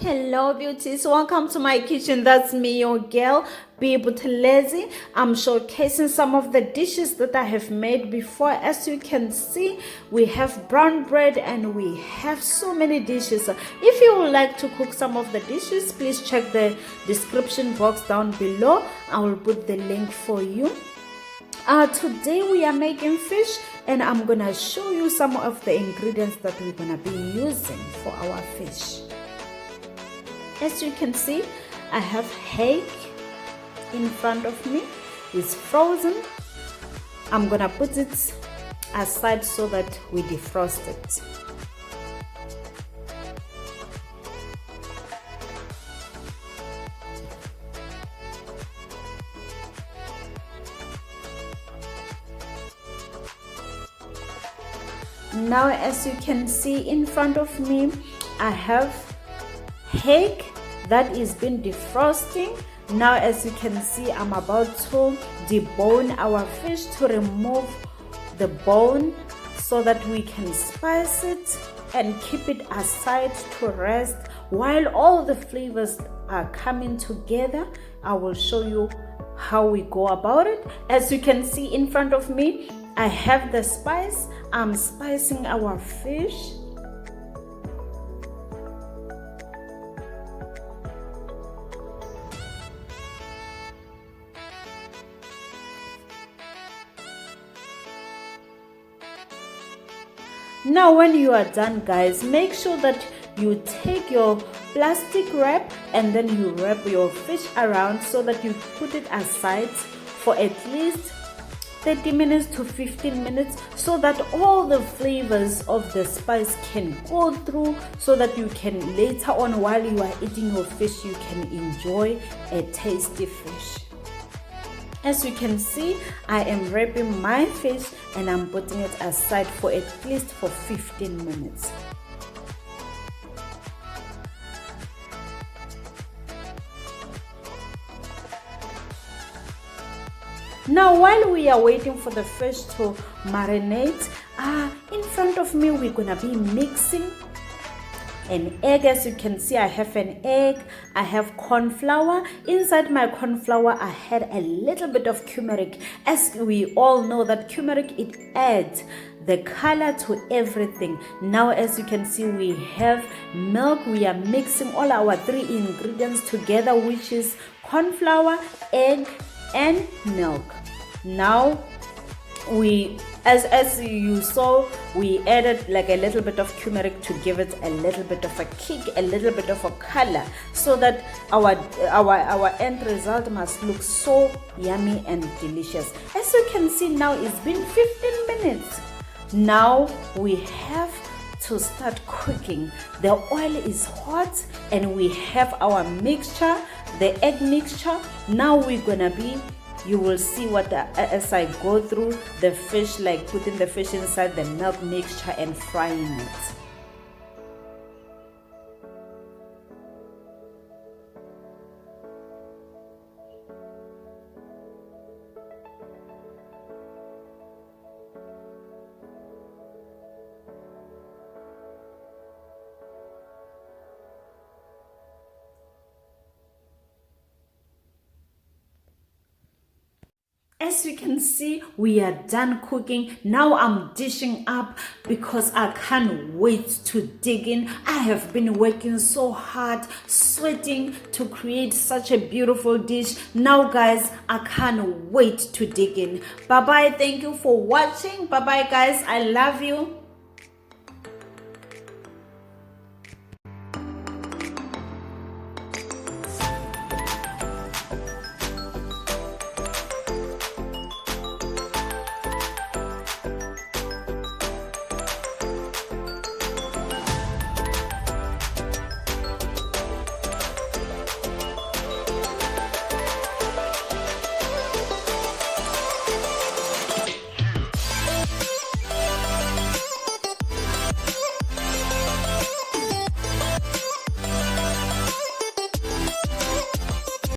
Hello beauties, welcome to my kitchen. That's me, your girl Lazy. I'm showcasing some of the dishes that I have made before. As you can see, we have brown bread and we have so many dishes. If you would like to cook some of the dishes, please check the description box down below. I will put the link for you. Today we are making fish and I'm gonna show you some of the ingredients that we're gonna be using for our fish. As you can see, I have hake in front of me. It's frozen. I'm gonna put it aside so that we defrost it. Now, as you can see in front of me, I have hake that is been defrosting. Now, as you can see, I'm about to debone our fish to remove the bone so that we can spice it and keep it aside to rest while all the flavors are coming together. I will show you how we go about it. As you can see in front of me, I have the spice. I'm spicing our fish. Now when you are done, guys, make sure that you take your plastic wrap and then you wrap your fish around so that you put it aside for at least 30 minutes to 15 minutes so that all the flavors of the spice can go through, so that you can later on, while you are eating your fish, you can enjoy a tasty fish. As you can see, I am wrapping my fish and I'm putting it aside for at least 15 minutes. Now, while we are waiting for the fish to marinate, in front of me we're gonna be mixing an egg. As you can see, I have an egg, I have corn flour. Inside my corn flour, I had a little bit of turmeric. As we all know that turmeric, it adds the color to everything. Now, as you can see, we have milk. We are mixing all our three ingredients together, which is corn flour, egg, and milk. Now, as you saw, we added like a little bit of turmeric to give it a little bit of a kick, a little bit of a color, so that our end result must look so yummy and delicious. As you can see, now it's been 15 minutes. Now we have to start cooking. The oil is hot and we have our mixture, the egg mixture. Now we're gonna be, you will see what as I go through the fish, like putting the fish inside the milk mixture and frying it. As you can see, we are done cooking. Now I'm dishing up because I can't wait to dig in. I have been working so hard, sweating to create such a beautiful dish. Now guys, I can't wait to dig in. Bye bye. Thank you for watching. Bye bye guys. I love you.